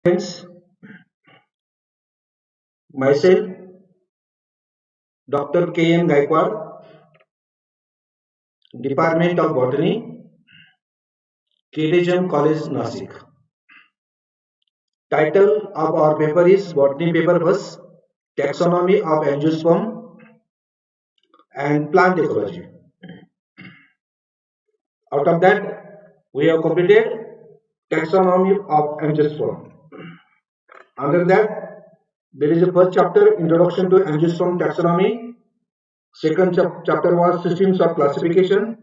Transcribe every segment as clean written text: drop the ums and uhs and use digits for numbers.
Friends, myself, Dr. K.M. Gaikwad, Department of Botany, KTHM College, Nasik. Title of our paper is Botany Paper First, Taxonomy of Angiosperm and Plant Ecology. Out of that, we have completed Taxonomy of Angiosperm. Under that, there is a first chapter, Introduction to Angiosperm Taxonomy. Second chapter was Systems of Classification.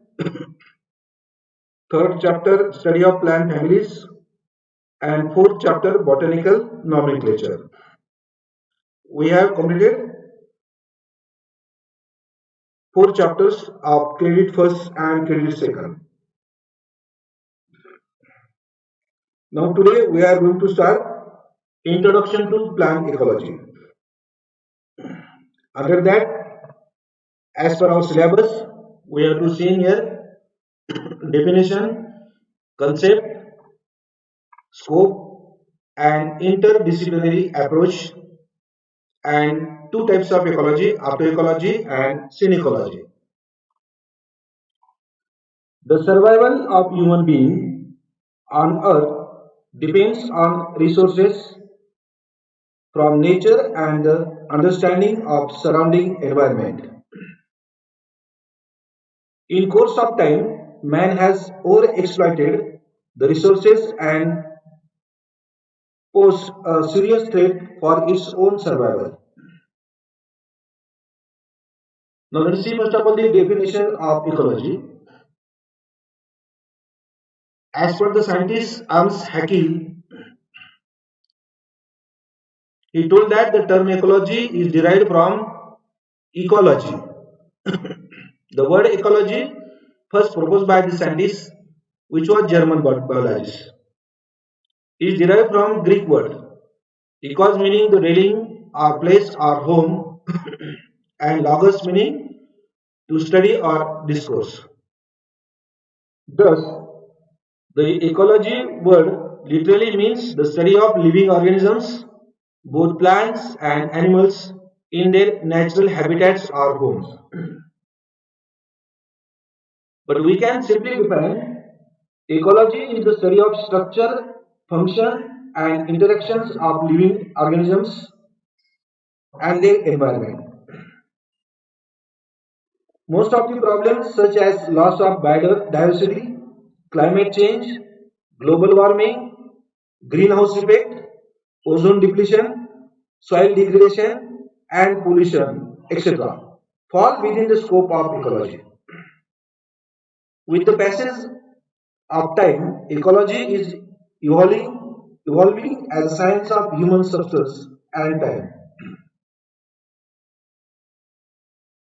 Third chapter, Study of Plant Families. And fourth chapter, Botanical Nomenclature. We have completed four chapters of Credit First and Credit Second. Now today we are going to start Introduction to Plant Ecology. Under that, as per our syllabus, we have to see here definition, concept, scope, and interdisciplinary approach, and two types of ecology, autoecology and synecology. The survival of human being on earth depends on resources from nature and the understanding of surrounding environment. In course of time, man has overexploited the resources and pose a serious threat for its own survival. Now let's see first of all the definition of ecology. As per the scientist Ernst Haeckel, he told that the term ecology is derived from ecology. The word ecology, first proposed by the scientist, which was German biologist, is derived from Greek word ecos meaning the dwelling or place or home and logos meaning to study or discourse. Thus, the ecology word literally means the study of living organisms, both plants and animals, in their natural habitats or homes. But we can simply define ecology is the study of structure, function, and interactions of living organisms and their environment. Most of the problems, such as loss of biodiversity, climate change, global warming, greenhouse effect, ozone depletion, soil degradation, and pollution, etc., fall within the scope of ecology. With the passage of time, ecology is evolving as a science of human substance and time.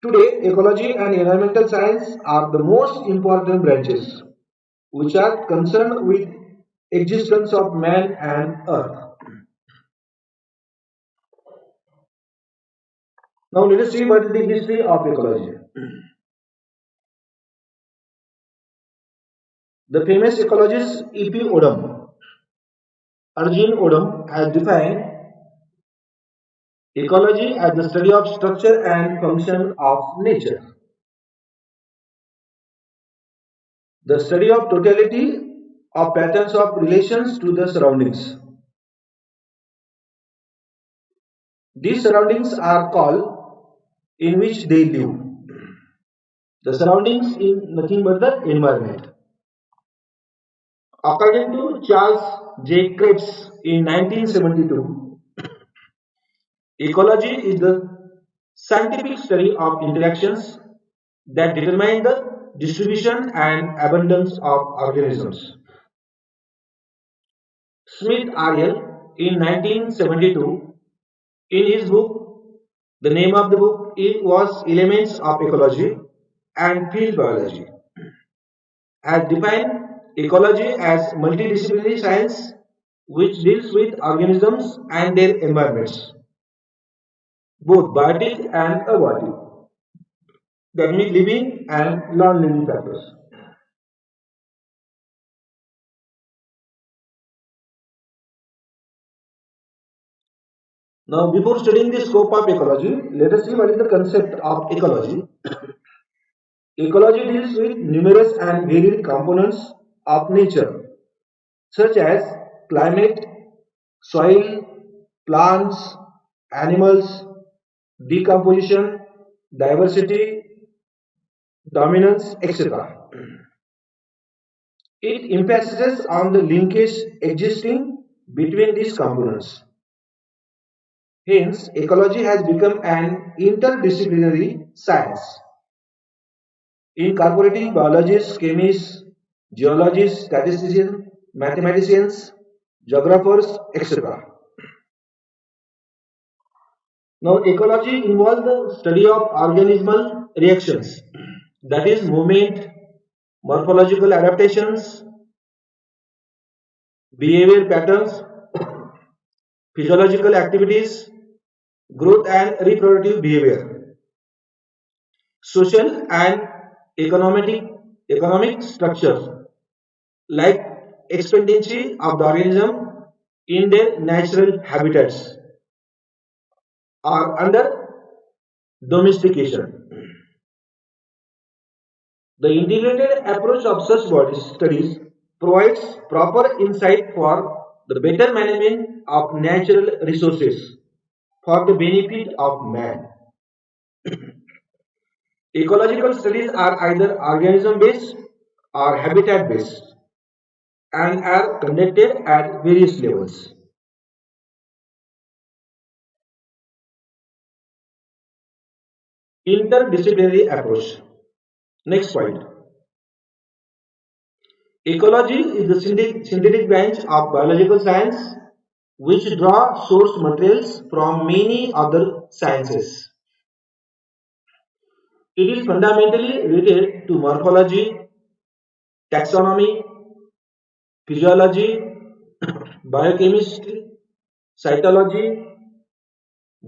Today, ecology and environmental science are the most important branches which are concerned with existence of man and earth. Now let us see what is the history of ecology. The famous ecologist E.P. Odum, Arjun Odum, has defined ecology as the study of structure and function of nature. The study of totality of patterns of relations to the surroundings. These surroundings are called in which they live. The surroundings is nothing but the environment. According to Charles J. Krebs in 1972, ecology is the scientific study of interactions that determine the distribution and abundance of organisms. Smith Ariel in 1972, in his book, the name of the book was Elements of Ecology and Field Biology, has defined ecology as multidisciplinary science which deals with organisms and their environments, both biotic and abiotic, that means living and non-living factors. Now, before studying the scope of ecology, let us see what is the concept of ecology. Ecology deals with numerous and varied components of nature, such as climate, soil, plants, animals, decomposition, diversity, dominance, etc. It emphasizes on the linkage existing between these components. Hence, ecology has become an interdisciplinary science, incorporating biologists, chemists, geologists, statisticians, mathematicians, geographers, etc. Now, ecology involves the study of organismal reactions, that is, movement, morphological adaptations, behavior patterns, physiological activities, growth and reproductive behavior, social and economic structures like expectancy of the organism in their natural habitats or under domestication. The integrated approach of such body studies provides proper insight for the better management of natural resources for the benefit of man. Ecological studies are either organism based or habitat based and are conducted at various levels. Interdisciplinary approach. Next point. Ecology is the synthetic branch of biological science which draw source materials from many other sciences. It is fundamentally related to morphology, taxonomy, physiology, biochemistry, cytology,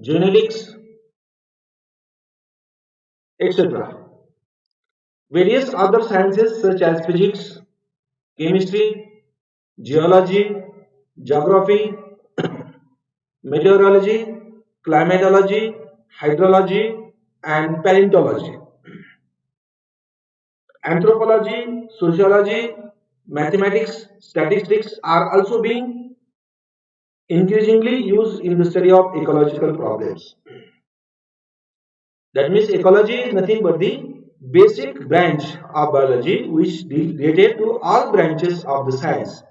genetics, etc. Various other sciences such as physics, chemistry, geology, geography, meteorology, climatology, hydrology, and paleontology. Anthropology, sociology, mathematics, statistics are also being increasingly used in the study of ecological problems. That means ecology is nothing but the basic branch of biology which is related to all branches of the science.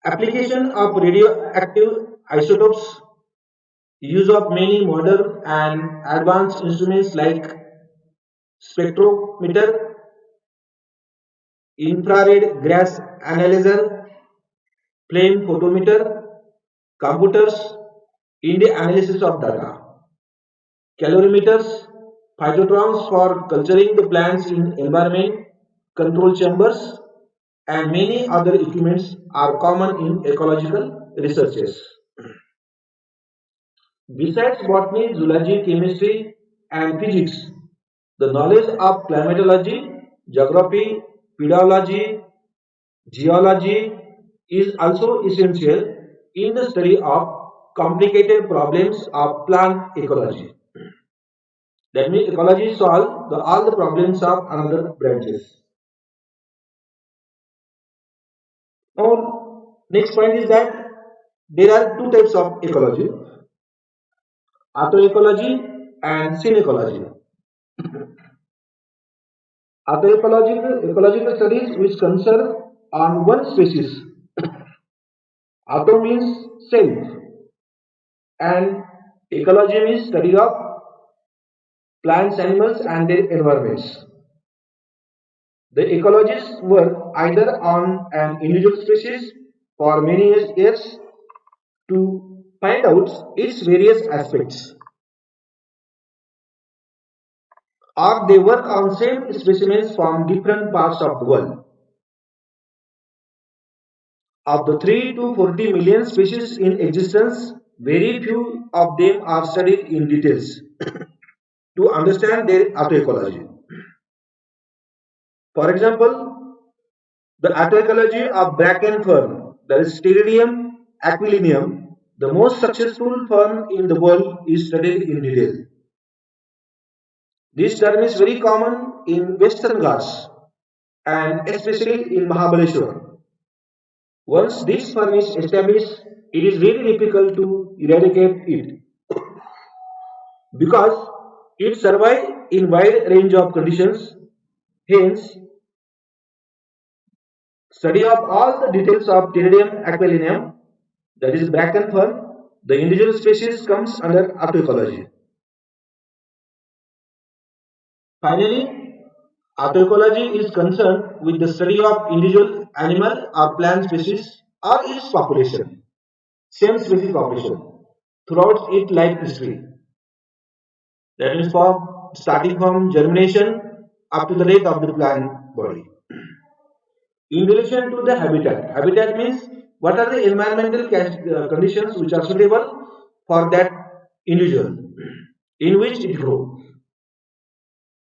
Application of radioactive isotopes, use of many modern and advanced instruments like spectrometer, infrared gas analyzer, flame photometer, computers in the analysis of data, calorimeters, phytotrons for culturing the plants in environment control chambers, and many other equipments are common in ecological researches. Besides botany, zoology, chemistry, and physics, the knowledge of climatology, geography, pedology, geology is also essential in the study of complicated problems of plant ecology. That means ecology solves all the problems of another branches. Now, next point is that there are two types of ecology: autoecology and synecology. Autoecological ecological studies which concern on one species. Auto means self, and ecology means study of plants, animals, and their environments. The ecologists work either on an individual species for many years to find out its various aspects, or they work on same specimens from different parts of the world. Of the 3 to 40 million species in existence, very few of them are studied in details to understand their autoecology. For example, The agroecology of bracken fern, that is Pteridinium aquilinium, the most successful fern in the world, is studied in detail. This term is very common in Western Ghats and especially in Mahabaleshwar. Once this fern is established, it is very difficult to eradicate it because it survives in wide range of conditions. Hence, study of all the details of Pteridinium aquilinium, that is bracken fern, the individual species comes under agroecology. Finally, agroecology is concerned with the study of individual animal or plant species or its population, same species population, throughout its life history. That is from starting from germination up to the death of the plant body. In relation to the habitat, habitat means what are the environmental conditions which are suitable for that individual in which it grows.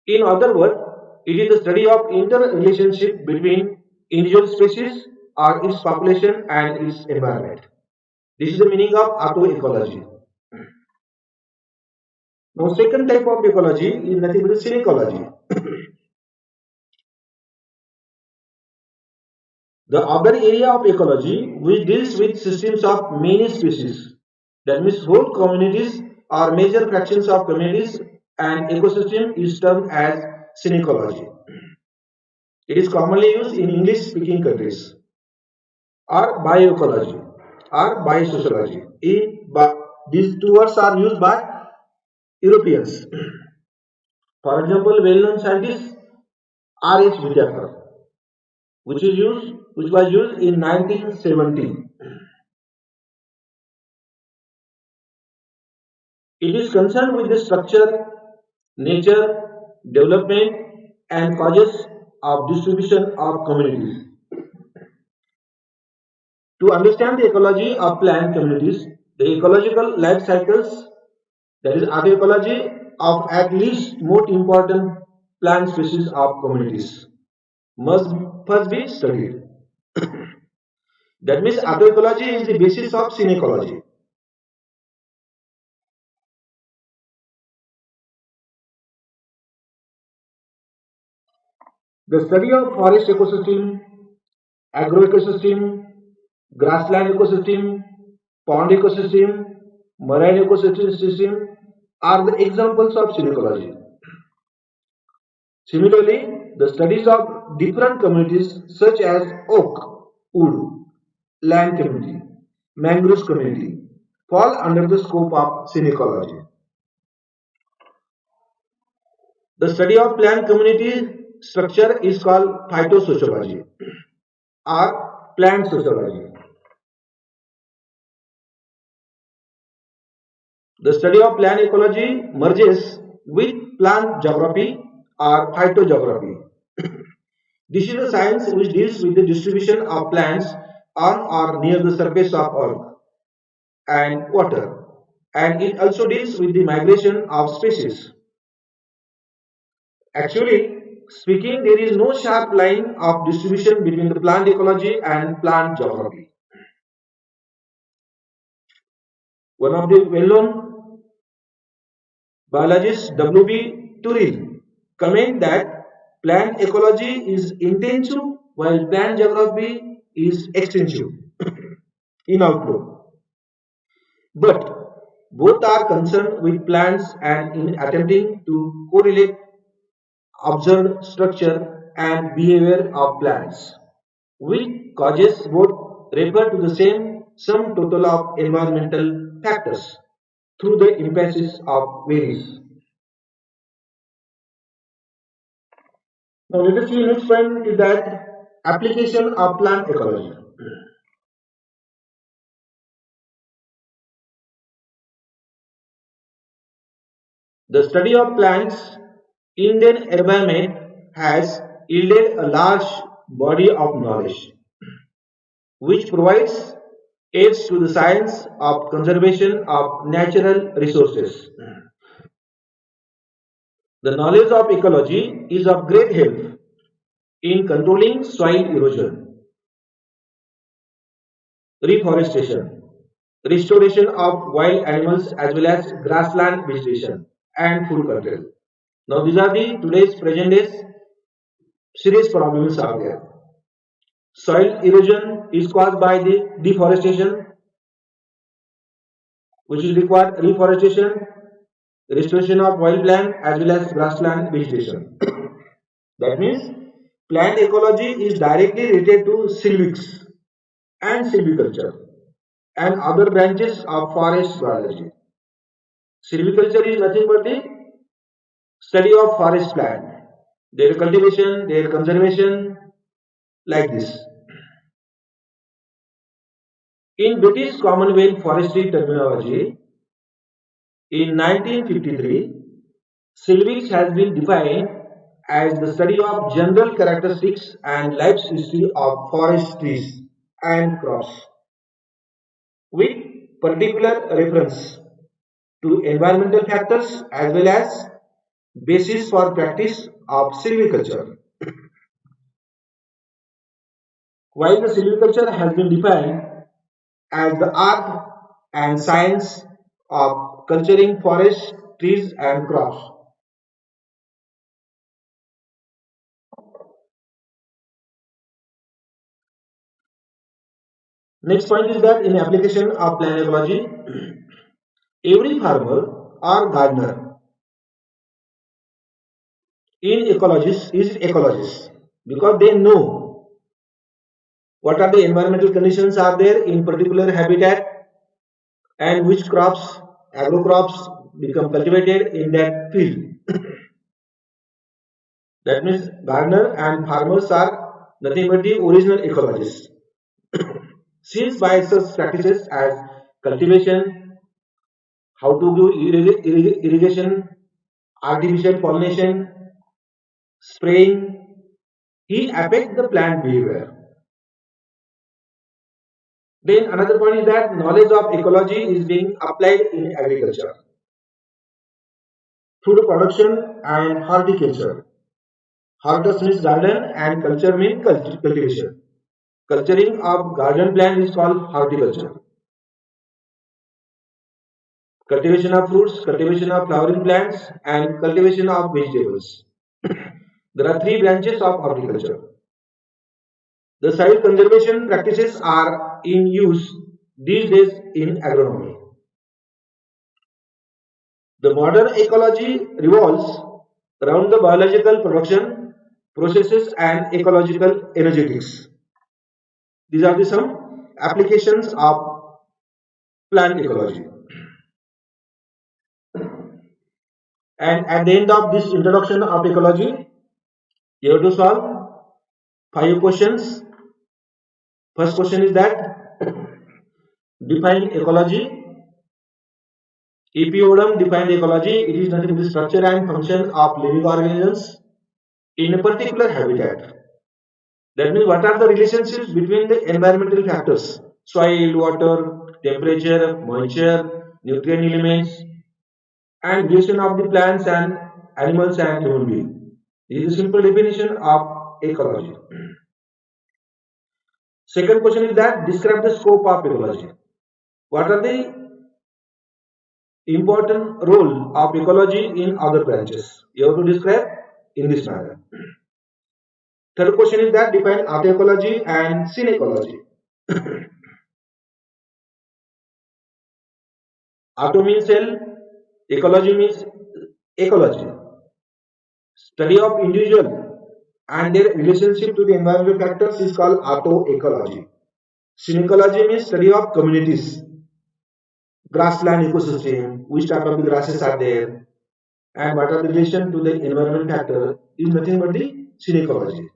In other words, it is the study of interrelationship between individual species or its population and its environment. This is the meaning of agroecology. Now, second type of ecology is nothing but synecology. The other area of ecology which deals with systems of many species, that means whole communities or major fractions of communities and ecosystem, is termed as synecology. It is commonly used in English speaking countries, or bioecology or biosociology. These two words are used by Europeans. For example, well-known scientist R.H. Vidyakar, which was used in 1970. It is concerned with the structure, nature, development, and causes of distribution of communities. To understand the ecology of plant communities, the ecological life cycles, that is agroecology, of at least most important plant species of communities must first be studied. That means agroecology is the basis of synecology. The study of forest ecosystem, agroecosystem, grassland ecosystem, pond ecosystem, marine ecosystem are the examples of synecology. Similarly, the studies of different communities such as oak, wood, land community, mangroves community fall under the scope of synecology. The study of plant community structure is called phytosociology or plant sociology. The study of plant ecology merges with plant geography or phytogeography. This is a science which deals with the distribution of plants on or near the surface of earth and water, and it also deals with the migration of species. Actually speaking, there is no sharp line of distribution between the plant ecology and plant geography. One of the well-known biologists, W.B. Turil, comment that plant ecology is intensive while plant geography is extensive in outlook. But both are concerned with plants and in attempting to correlate observed structure and behavior of plants, which causes both refer to the same sum total of environmental factors through the emphasis of various. Now let us see next point is that application of plant ecology. The study of plants in their environment has yielded a large body of knowledge, which provides aids to the science of conservation of natural resources. The knowledge of ecology is of great help in controlling soil erosion, reforestation, restoration of wild animals as well as grassland vegetation and food control. Now these are the today's present days serious problems are there. Soil erosion is caused by the deforestation, which is required reforestation, restoration of wildland as well as grassland vegetation. That means plant ecology is directly related to silvics and silviculture and other branches of forest biology. Silviculture is nothing but the study of forest plant, their cultivation, their conservation, like this. In British Commonwealth forestry terminology, in 1953, silvics has been defined as the study of general characteristics and life history of forest trees and crops, with particular reference to environmental factors as well as basis for practice of silviculture. While the silviculture has been defined as the art and science of culturing forests, trees, and crops. Next point is that in application of plant ecology, every farmer or gardener in ecologist is ecologist because they know what are the environmental conditions are there in particular habitat and which crops, agro crops become cultivated in that field. That means gardener and farmers are nothing but the original ecologists. Since by such practices as cultivation, how to do irrigation, artificial pollination, spraying, he affects the plant behavior. Then another point is that knowledge of ecology is being applied in agriculture through the production and horticulture. Hortus means garden and culture means cultivation. Culturing of garden plant is called horticulture. Cultivation of fruits, cultivation of flowering plants, and cultivation of vegetables. There are three branches of horticulture. The soil conservation practices are in use these days in agronomy. The modern ecology revolves around the biological production processes and ecological energetics. These are the some applications of plant ecology. And at the end of this introduction of ecology, you have to solve 5 questions. First question is that define ecology. If you would define ecology, it is nothing but the structure and function of living organisms in a particular habitat. That means what are the relationships between the environmental factors? Soil, water, temperature, moisture, nutrient elements, and relation of the plants and animals and human beings. This is a simple definition of ecology. Second question is that describe the scope of ecology. What are the important role of ecology in other branches? You have to describe in this manner. Third question is that define autecology and synecology. Auto means cell, ecology means ecology, study of individual and their relationship to the environmental factors is called autoecology. Synecology means study of communities, grassland ecosystem, which type of the grasses are there, and what are the relation to the environmental factor is nothing but the synecology.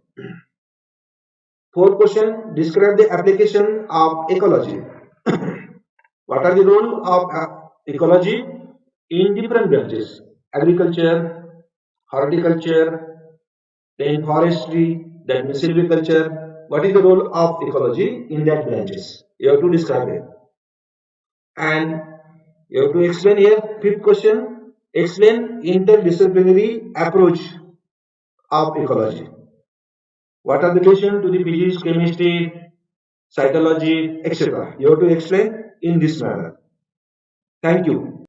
Fourth question, describe the application of ecology. What are the role of ecology in different branches? Agriculture, horticulture, then forestry, then silviculture. What is the role of ecology in that branches? You have to describe it. And you have to explain here. Fifth question, explain interdisciplinary approach of ecology. What are the relation to the physics, chemistry, cytology, etc. You have to explain in this manner. Thank you.